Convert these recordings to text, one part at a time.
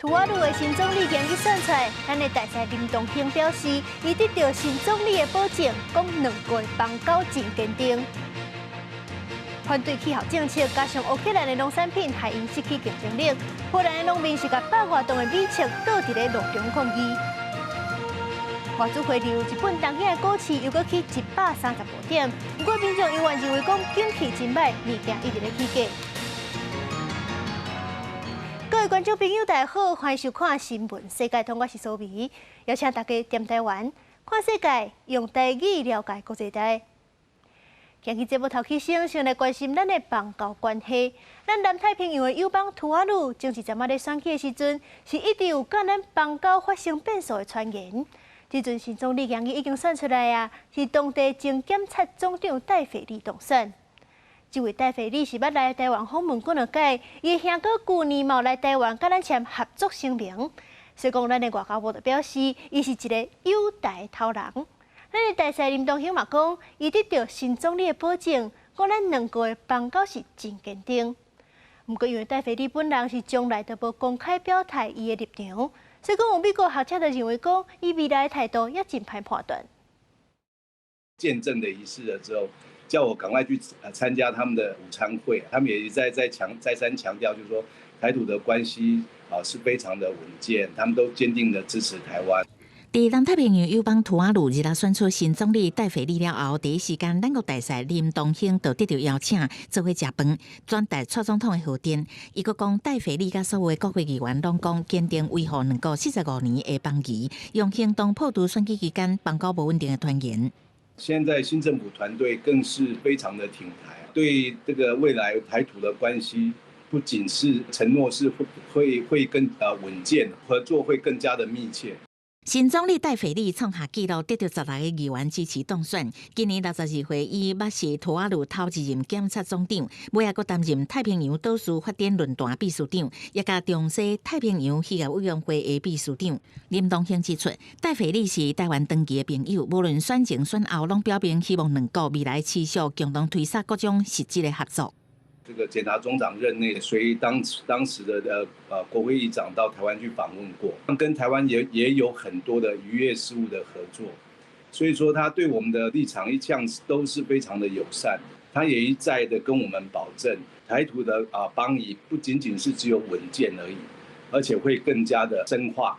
图瓦鲁的新总理今日选出来，咱的大使林东兴表示，伊得到新总理的保证，讲2个月邦交真坚定。反对气候政策，加上乌克兰的农产品害因失去竞争力，波兰的农民是甲100外吨的米尺倒伫咧路中抗议。外资汇流，日本东京的股市又搁去135点，不过民众永远认为讲景气真歹，物件一直咧起价。各位观众朋友，大家好，欢迎收看新闻世界通，我是苏眉，邀请大家踮台湾看世界，用台语了解国际大。今日节目头起先来关心咱的邦交关系。咱南太平洋的友邦图瓦鲁，正是在咧选举的时阵，是一直有甲咱邦交发生变数的传言。这阵新总理今日已经选出来啊，是当地前检察总长戴斐利当选。这位戴斐利是捌来台湾访问过两届，伊兄哥旧年嘛来台湾甲咱签合作声明，所以讲咱的外交部就表示，伊是一个友台头人。咱的大使林东兴嘛讲，伊得到新总理的保证，讲咱2个月邦交是真坚定。不过因为戴斐利本人是从来都无公开表态伊的立场，所以讲有美国学者就认为讲，伊未来的态度也真歹判断。见证的仪式了之后，叫我赶快去参加他们的午餐会，他们也再三强调，就是说台土的关系是非常的稳健，他们都坚定的支持台湾。伫南太平洋友邦图瓦鲁日选出新总理戴斐利了后，第一时间，咱国大使林东兴就得到邀请，做伙食饭，转达蔡总统的贺电。伊阁讲，戴斐利甲所有的国会议员拢讲坚定维护2个45年的邦谊，用行动破除选举期间邦交不稳定的传言。现在新政府团队更是非常的挺台，对这个未来台土的关系，不仅是承诺是会更稳健，合作会更加的密切。新总理戴斐利创下纪录，得到16个议员支持当选。今年62岁，伊捌是图瓦鲁头一任检察总长，尾也阁担任太平洋岛屿发展论坛秘书长，也甲中西太平洋渔业委员会的秘书长。林东兴指出，戴斐利是台湾长期的朋友，无论选前选后，拢表明希望2国未来持续共同推展各种实质的合作。这个检察总长任内，随当时的国会议长到台湾去访问过，跟台湾也有很多的渔业事务的合作，所以说他对我们的立场一向都是非常的友善。他也一再的跟我们保证，台土的邦谊不仅仅是只有稳健而已，而且会更加的深化，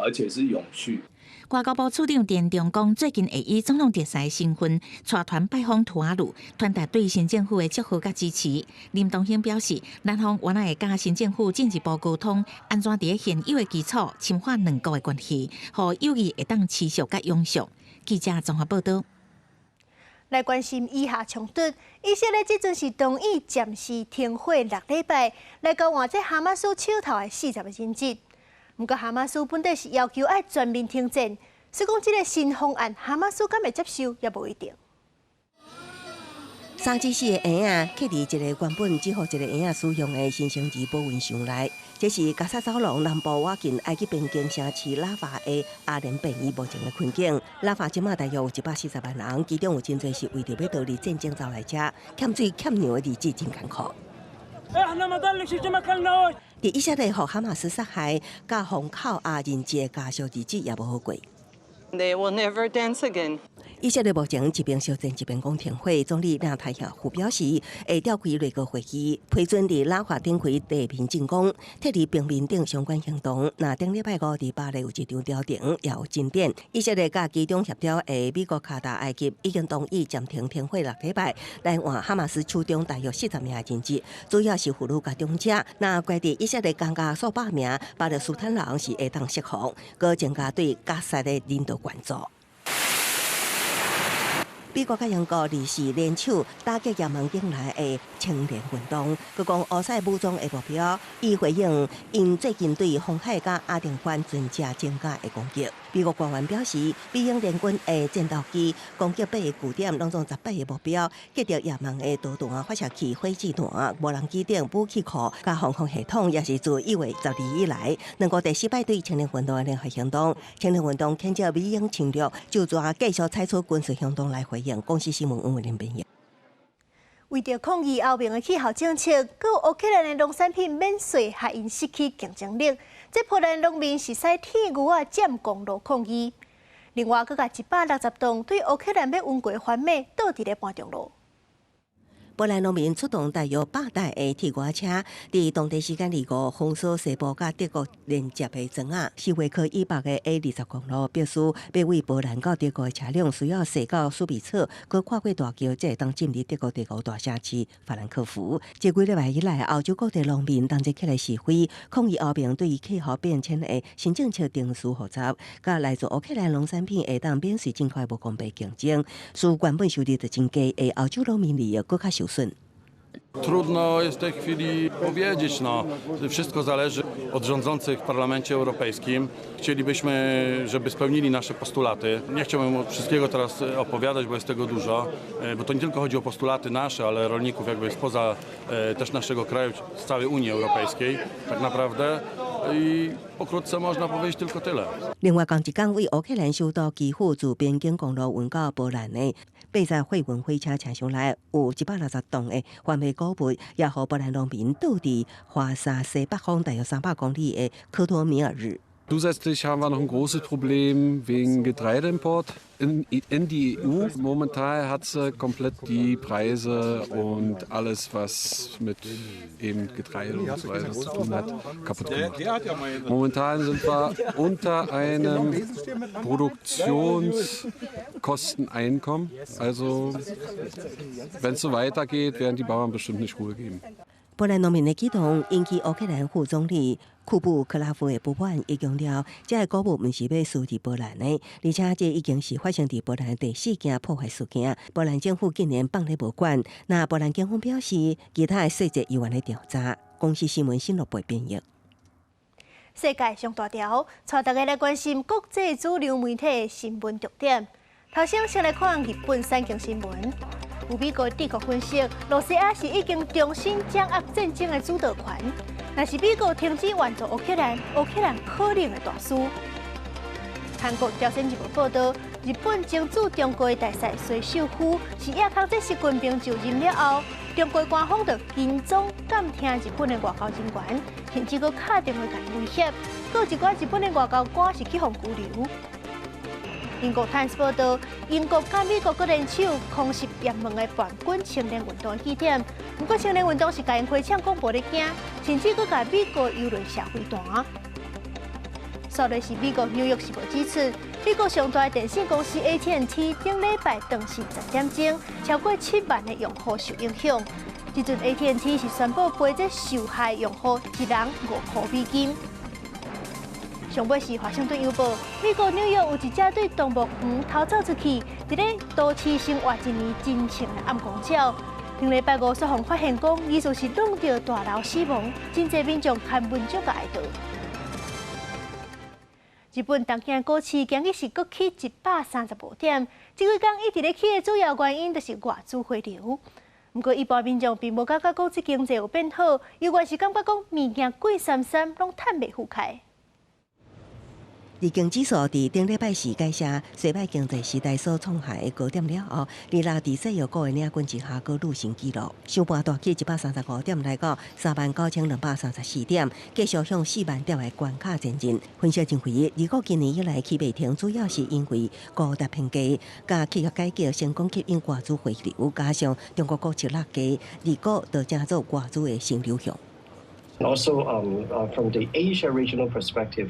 而且是永续。外交部处长田中讲，最近会以总统特使身份带团拜访图瓦鲁，传达对新政府的祝福甲支持。林东兴表示，南方原来会甲新政府进一步沟通，安怎伫现有的基础深化2国的关系，互友谊会当持续甲永续。记者综合报道。来关心以下冲突，以色列这阵是同意暂时停火6礼拜，来交换这哈马斯手头的40个人质。不过，哈马斯本地是要求爱全面停战，所以讲这个新方案，哈马斯敢会接受也无一定。3至4个婴仔刻伫一个原本只予1个婴仔使用的新生儿保温箱内，这是加沙走廊南部靠近埃及边境城市拉法的阿联便伊目前的困境。拉法即马大约有140万人，其中有真侪是为着要逃离战争走来者，欠水欠粮的日子真艰苦。伫以色列互哈马斯杀害，甲封口人质的家属日子也无好过。They will never dance again. 以色列目前一边烧战一边讲停火，总理纳塔亚胡表示，会召开内阁会议，批准伫拉法展开地面进攻，撤离平民等相关行动。那顶礼拜5伫巴黎有一场调停也有进展。以色列甲其中协调的美国、卡达、埃及已经同意暂停停火6礼拜，来换哈马斯手中大约40名人质，主要是妇女甲长者。那规定以色列增加数百名巴勒斯坦人是会当释放，搁增加对加沙的人道援助。美国甲英国二是联手打击也门境内的青年运动，佮讲乌塞武装的目标，以回应因最近对红海甲阿丁湾船只增加的攻击。美国官员表示，美英联军的战斗机攻击8个据点，拢总18个目标，击着也门的导弹、发射器、火箭弹、无人机等武器库、甲防空系统，也是自1月12日以来，2国第4摆对青年运动的联合行动。青年运动谴责美英侵略，就抓继续采取军事行动来回应。公司新闻温文林编译。为着抗议欧盟的气候政策，佮乌克兰的农产品免税，害因失去竞争力。这波兰农民是使铁牛啊占公路抗议。另外，佮甲160栋对乌克兰要运过贩卖倒伫咧半中路。波兰农民出动大约100台的铁瓜车，伫当地时间2号封锁西部甲德国连接的庄仔，是围靠100个 A20公路，表示要为波兰到德国的车辆需要驶到苏比策，佮跨过大桥，才会当进入德国第5大城市法兰克福。这几礼拜以来，欧洲各地农民同齐起来示威，抗议欧盟对于气候变迁的新政策定序复杂，甲来自乌克兰农产品会当免税进口无公平竞争，使原本收入就增加的欧洲农民利益更加受损。Trudno jest w tej chwili powiedzieć, wszystko zależy od rządzących w Parlamencie Europejskim. Chcielibyśmy, żeby spełnili nasze postulaty. Nie chciałbym wszystkiego teraz opowiadać, bo jest tego dużo, bo to nie tylko chodzi o postulaty nasze, ale rolników jakby spoza też naszego kraju, z całej Unii Europejskiej tak naprawdę. I pokrótce można powiedzieć tylko tyle. 另外，同一天为乌克兰首都基辅自边境公路运到波兰的80货运火车车厢内有160吨的贩卖谷物，也和波兰农民倒伫华沙西北方大约300公里的科托米尔日。Zusätzlich haben wir noch ein großes Problem wegen Getreideimport in die EU. Momentan hat sie komplett die Preise und alles, was mit eben Getreide und so weiter zu tun hat, kaputt gemacht. Momentan sind wir unter einem Produktionskosteneinkommen. Also wenn es so weitergeht, werden die Bauern bestimmt nicht Ruhe geben. 波兰农民的举动引起乌克兰副总理库布克拉夫的不满，伊强调，这个谷物不是要输伫波兰的，而且这已经是发生伫波兰第4件破坏事件。波兰政府近年放咧无管，那波兰警方表示，其他的细节依然咧调查。公司新闻新闻部编译。世界上大条，带大家来关心国际主流媒体的新闻重点。头先先来看日本三经新闻。有美国智库分析，罗西亚是已经重新掌握战争的主导权。若是美国停止援助乌克兰，乌克兰可能会大输。韩国朝鲜日报报道，日本争取中国的大势随首府，是亚康这习近平就任了后，中国官方就紧张监听日本的外交人员，甚至佫敲电话甲伊威胁，佫有一寡日本的外交官是去互拘留。英国《Times》报道，英国甲美国各联手空袭也门的叛军青年运动的起点。不过，青年运动是甲因开枪广播咧惊，甚至佫甲美国舆论社会弹。说的是美国《纽约时报》指出，美国上大的电信公司 AT&T 顶礼拜当时10点钟，超过7万的用户受影响。这阵 AT&T 是宣布赔这受害用户一人$5,000。上尾是华盛顿邮报，美国纽约有一只对动物园逃走出去，伫咧都市生活一年真情的暗光照。2礼拜5所方发现讲，疑似是撞到大楼死亡，真侪民众看文章甲哀悼。日本东京股市今日是阁起135点，这几天一直咧起的主要原因就是外资回流。不过，一般民众并无感觉讲这经济有变好，有关是感觉讲物件贵三三，拢趁袂赴开。日经指数伫顶礼拜4改写西摆经济时代所创下的高点了后，日拉伫西药股的领军之下，佫愈新纪录，收盘大起135点来到39234点，继续向4万点的关卡前进。分析认为，如果今年以来起袂停，主要是因为高达偏低，加企业改革成功吸引外资回流，加上中国国企落价，日股就成做外资的新流向。And also, from the Asia regional perspective,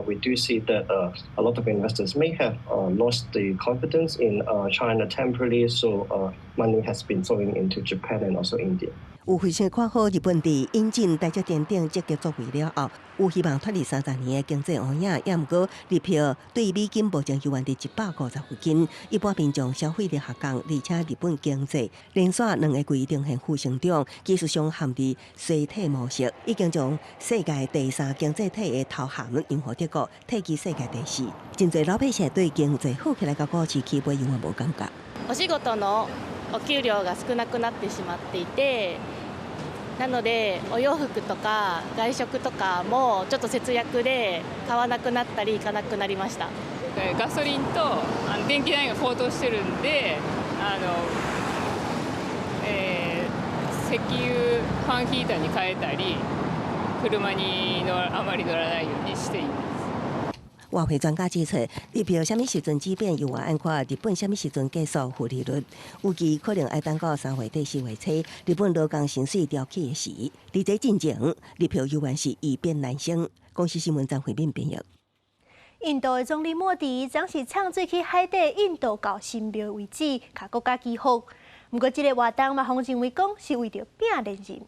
we do see that a lot of investors may have lost the confidence in China temporarily, so money has been flowing into Japan and also India. 有非常看好日本伫引进台积电等积极作为了后，有希望脱离30年的经济黑影。也毋过，日票对美金目前犹原伫150附近。一般民众消费力下降，而且日本经济连续2个季呈现负成长，技术上陷伫衰退模式，已经将世界第3经济体的头衔荣获德国，退居世界第4。真侪老百姓对经济好起来甲股市起飞永远无感觉。お仕事のお給料が少なくなってしまっていて。なのでお洋服とか外食とかもちょっと節約で買わなくなったり行かなくなりました。ガソリンと電気代が高騰してるんで石油ファンヒーターに変えたり、車にあまり乗らないようにしています。外汇专家指出，日票什么时阵止变，又话按看日本什么时阵结束负利率，预计可能要等到3月底4月初，日本劳工薪水调起的时。在这进前，日票犹原是易变难升。公司新闻张惠敏编译。印度的总理莫迪总是唱最去海底印度教神庙为止，甲国家祈福。不过，这个活动嘛，方认为讲是为着拼连任。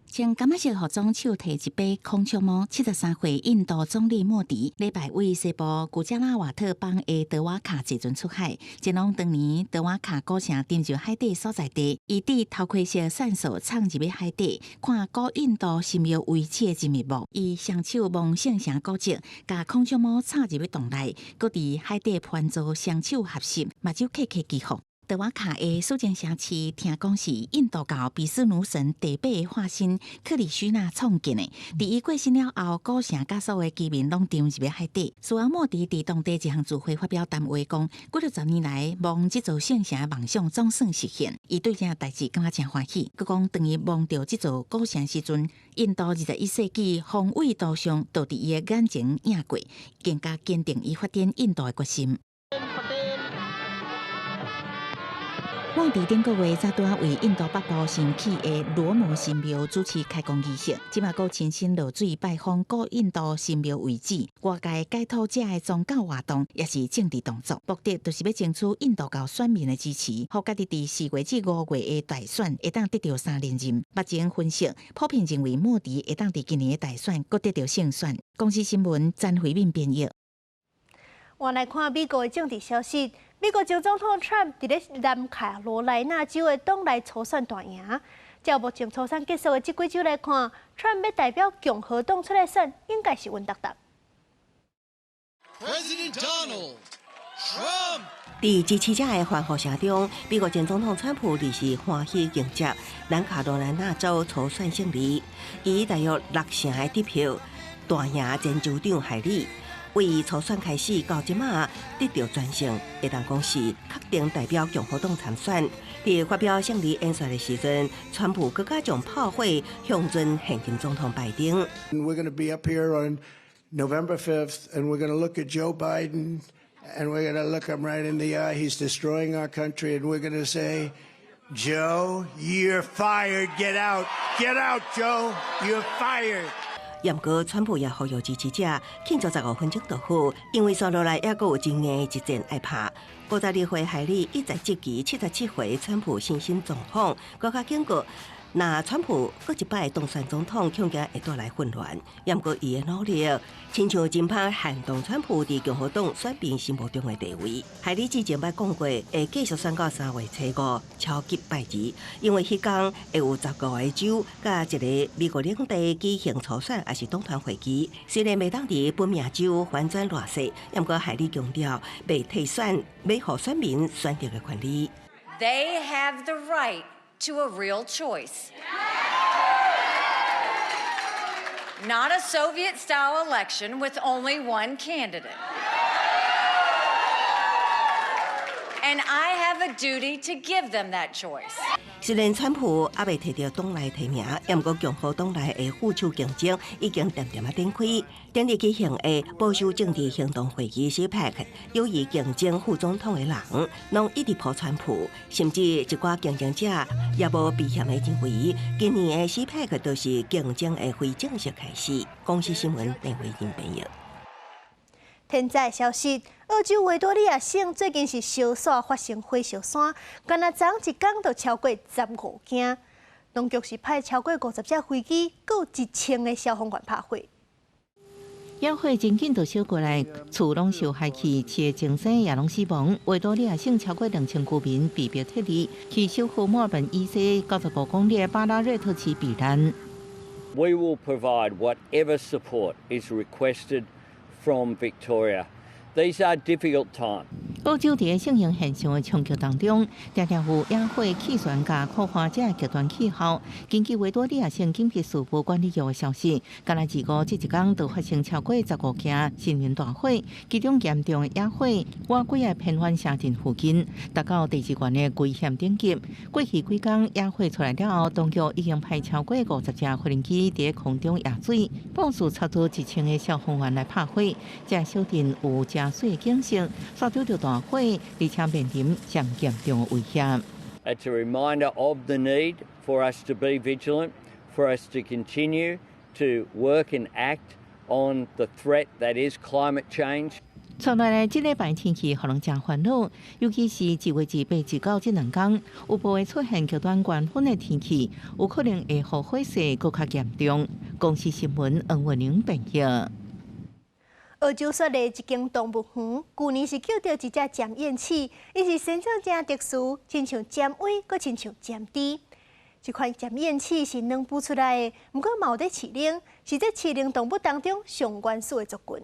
穿感觉色服装手提一杯孔雀毛，73岁印度总理莫迪礼拜为西部古加拉瓦特邦的德瓦卡坐船出海，前往当年德瓦卡古城沉入海底所在地，伊伫头盔式闪烁闯入去海底，看古印度神庙遗迹的真面目。伊双手望圣城古迹，甲孔雀毛插入去洞内，搁伫海底盘坐，双手合十，目睭刻刻祈福。德瓦卡的苏建城市，听讲是印度教比斯努神第8个化身克里须那创建的。伫伊过身了后，古城甲所有居民拢沉入去海底。苏阿莫迪伫当地一项聚会发表谈话讲，过了10年来，望这座圣城的梦想总算实现。伊对这代志感觉真欢喜。佮讲，当伊望到这座古城时阵，印度21世纪宏伟图像都伫伊的眼前映过，更加坚定伊发展印度的决心。莫迪顶个月早拄为印度北部新起的罗摩神庙主持开工仪式，即马佫亲身落水拜访古印度神庙遗址。外界解读者的宗教活动也是政治动作，目的就是要争取印度教选民的支持，互家己伫4月至5月的大选会当得到3连任。目前分析普遍认为莫迪会当伫今年的大选佫得到胜选。公司新闻詹惠敏编译。我来看美国的政治消息。美国前总统 Trump 伫咧南卡罗来纳州的党内初选大赢。照目前初选结束的这几周来看 ，Trump 要代表共和党出来选，应该是稳当当。在支持者的欢呼声中，美国前总统川普立时欢喜迎接南卡罗来纳州初选胜利，以大约6成的得票大赢前州长海莉。为初选开始到即马得到全胜，会当讲是确定代表共和党参选。在发表胜利演说的时阵，川普更加将炮火向准现任总统拜登。We're going to be up here on November 5th, and we're going to look at Joe Biden, and we're going to look him right in the eye. He's destroying our country, and we're going to say, Joe, you're fired. Get out. Get out, Joe. You're fired. 不过，川普也呼吁支持者庆祝15分钟就好，因为接落来还阁有真硬的一战要拍。52岁海莉一在即期77岁川普新任总统，更加警告，那川普搁一摆当选总统，恐惊会带来混乱。不过，伊的努力，亲像真歹撼动川普伫共和党选民心目中的地位。海莉之前捌讲过，会继续选到3月初5，超级拜日，因为迄天会有15个州甲一个美国领地举行初选，也是党团会议。虽然未当伫本命州反转乱世，不过海莉强调，未退选，要互选民选择的权利。They have the right to a real choice. Not a Soviet-style election with only one candidate. And I have a duty to give them that choice. 虽然川普还未摕到党内提名，不过共和党内的副手竞争已经渐渐展开。顶日举行的保守政治行动会议 CPAC， 有意竞争副总统的人，拢一直抱川普，甚至一寡竞争者也无避嫌的认为，今年的 CPAC 都是竞争的非正式开始。公司新闻内为您编译。天灾消息，澳洲维多利亚省最近是烧山发生火烧山，干那昨一天就超过15件。当局是派超过50只飞机，佮有1000个消防员拍火。野火真紧就烧过来，厝拢受害去，市的精神也拢死亡。维多利亚省超过2000居民被迫撤离，去首府墨尔本以西95公里的巴拉瑞特市避难。We will provide whatever support is requested from Victoria. These are difficult times. 澳洲在盛行现象的冲击当中，常常有野火气旋加酷寒这极端气候。根据维多利亚省紧急事故管理局的消息，今日2这一天就发生超过15件森林大火，其中严重的野火瓦几个偏远城镇附近，达到地质院的危险等级。过去几天野火出来了后，当局已经派超过50架无人机在空中压水，部署差不多1000个消防员来拍火。这小镇有加水的警示，刷到着大火，而且面临上严重的威胁。It's a reminder of the need for us to be vigilant, for us to continue to work and act on the threat that is climate change. 出来的这礼拜天气可能真烦恼，尤其是1月18、19这2天，有部会出现极端高温的天气，有可能会让火势更加严重。公司新闻黄文玲报道。澳洲雪梨一间动物园，去年是救到一只尖燕翅，伊是生长真特殊，亲像尖尾，搁亲像尖枝。这款尖燕翅是卵孵出来的，不过冇得饲龄，是这饲龄动物当中上原始的族群。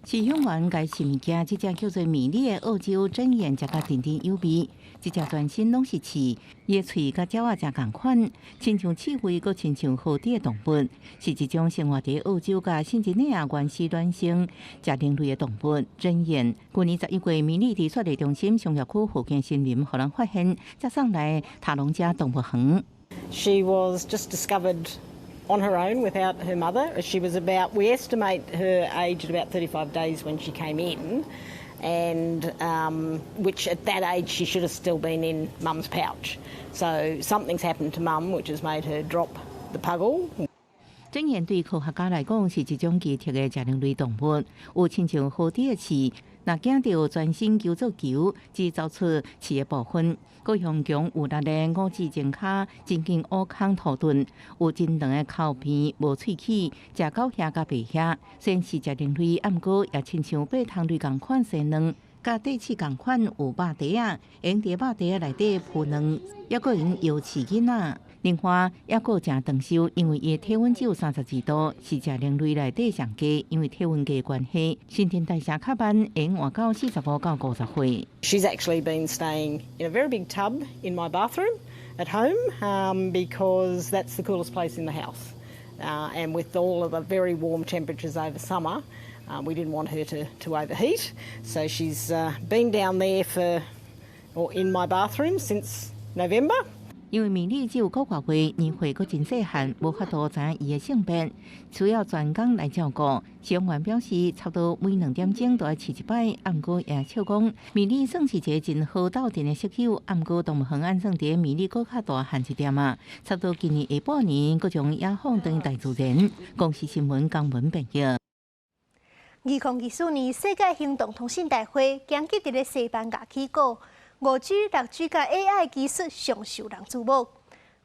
饲养员介绍物件，这只叫做米粒的澳洲针燕，食甲甜甜有味。这只全身拢是刺，伊的喙甲爪仔真共款，亲像刺猬，搁亲像蝴蝶的动物，是一种生活在澳洲甲新几内亚原始卵生食灵类的动物针燕。去年11月，米粒伫雪梨中心商业区附近森林，互人发现，才送来塔隆加动物园。She was just discovered on her own without her mother. She was we estimate her age at about 35 days when she came in, and which at that age she should have still been in mum's pouch. So something's happened to mum which has made her drop the puggle. 针燕对科学家来讲是一种奇特的食灵类动物，有亲像蝴蝶的刺，若见到全身球做球，只走出刺的部分。各样强有力的5指前骹，真经乌空土盾，有真长的口边，无喙齿，食到遐甲白遐，虽然是食灵类，毋过也亲像爬虫类共款生卵。甲地鼠共款有肉袋啊，用伫肉袋内底孵卵，也个用摇饲囡仔。另外，也个真长寿，因为伊体温只有32度，是食灵类内底上低，因为体温低关系，新陈代谢较慢，会活到45到50岁。She's actually been staying in a very big tub in my bathroom at home because that's the coolest place in the house, and with all of the very warm temperatures over summer. We didn't want her to overheat, so she's been down there in my bathroom since November. 因为米粒只有9个月，年岁阁真细汉，无法度知影伊的性别，需要专工来照顾。饲养员表示，差不多每2点钟都要饲一摆，毋过也笑讲，米粒算是一个真好斗阵的室友，毋过动物园按算伫米粒阁较大汉一点啊。差不多今年下半年，阁将野放等大自然。公司新闻江文报道。2024年世界行动通信大会，今日伫咧西班牙起过。5G、6G 甲 AI 技术上受人注目，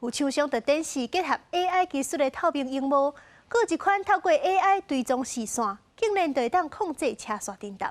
有厂商伫电视结合 AI 技术的透明荧幕，搁一款透过 AI 追踪视线，竟然就会当控制车线震动。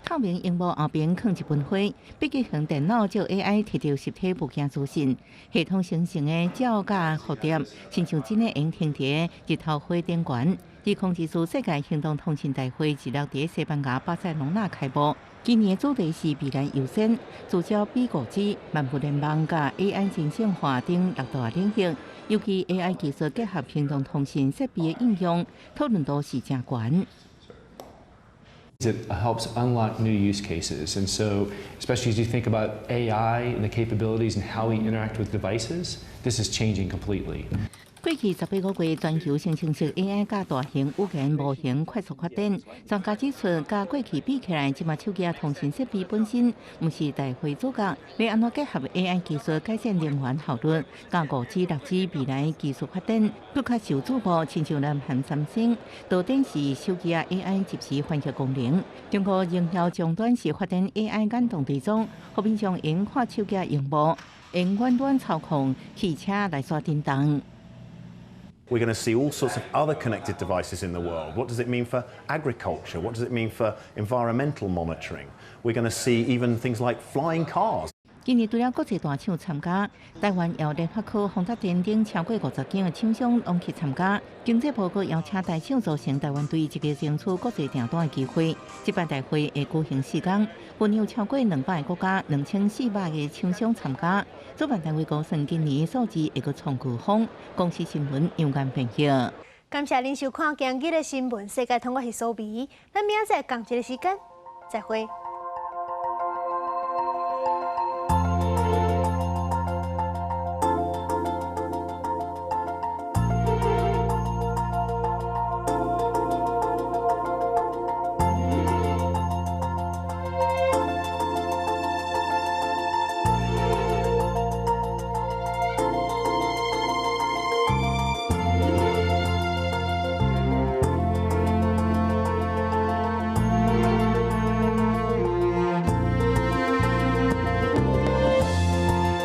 透明荧幕后边放一本花，笔记型电脑照 AI 摕到实体物件资讯，系统生成的鸟甲蝴蝶，亲像真的用停伫日头花顶悬。2024世界行动通信大会日落伫西班牙巴塞隆纳开幕。今年的主题是未来优先，聚焦比5G、万物联网甲 AI 人性化等6大领域，尤其 AI 技术结合行动通信设备的应用，讨论度是真高。It helps unlock new use cases, and so especially as you think about AI and the capabilities and how we interact with devices, this is changing completely. 过去18个月，全球生成式 AI 甲大型语言模型快速发展。专家指出，甲过去比起来，即马手机通讯设备本身毋是大会主角，要安怎结合 AI 技术改善能源效率，甲5G、6G 未来技术发展更较受注目。亲像南韩三星，导电视、手机AI 即时翻译功能。中国营销终端是发展 AI 眼动地装，互面上用看手机荧幕，用远端操控汽车来刷电动。We're going to see all sorts of other connected devices in the world. What does it mean for agriculture? What does it mean for environmental monitoring? We're going to see even things like flying cars. 今年除了国际大厂参加，台湾也有联发科、宏达电等超过50间的厂商拢去参加。经济部阁邀请大厂组成台湾队，一个争取国际订单的机会。这摆大会会举行4天，分有超过200个国家、2400个厂商参加。主办单位估算今年数字会阁创高峰。公司新闻杨眼评析。感谢您收看今日的新闻，世界通我是苏比，咱明仔载同一个时间再会。